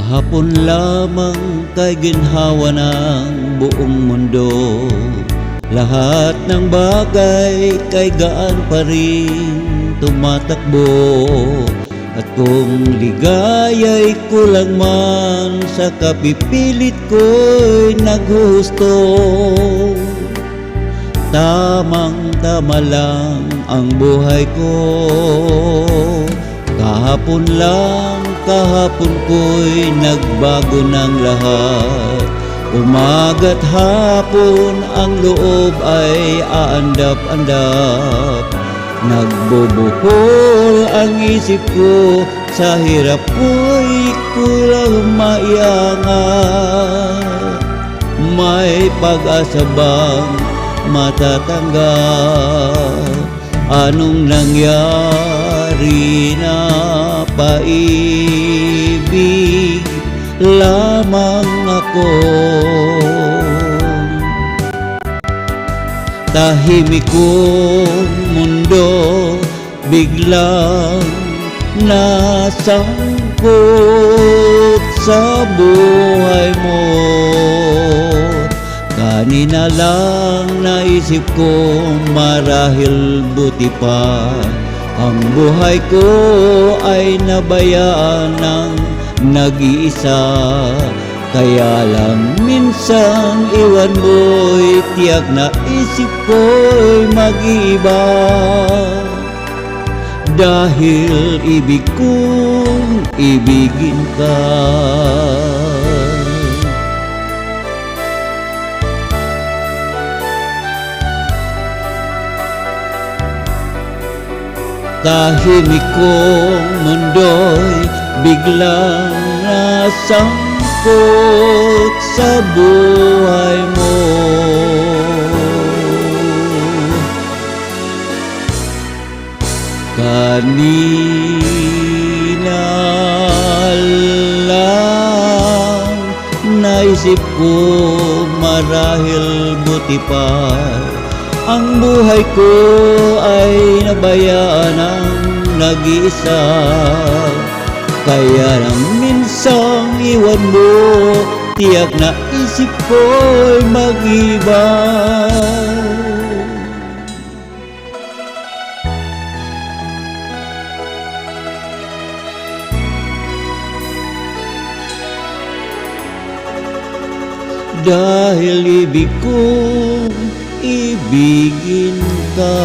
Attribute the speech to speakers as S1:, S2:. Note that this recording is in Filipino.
S1: Kahapon lamang kay ginhawa ng buong mundo. Lahat ng bagay kay gaan pa rin tumatakbo. At kung ligaya'y kulang man, sa kapipilit ko'y naghusto. Tamang-tama lang ang buhay ko. Kahapon ko'y nagbago ng lahat. Umaga't hapon ang loob ay aandap-andap. Nagbubuhol ang isip ko, sa hirap ko'y kulang maiangat. May pag-asa bang matatanggap? Anong nangyari na paibig lamang ako? Tahimik kong mundo biglang nasangkot sa buhay mo. Kanina lang naisip ko, marahil buti pa ang buhay ko ay nabayaan ng nag-iisa. Kaya lang minsan iwan mo'y tiyak na isip ko'y mag-iiba. Dahil ibig kong ibigin ka. Tahimik kong mundo'y biglang nasangkot sa buhay mo. Kanina lang naisip ko, marahil buti pa ang buhay ko ay nabayaan ng nag-iisa. Kaya lang minsang iwan mo, tiyak na isip ko'y mag-iba. Dahil ibig kong ibigin ka.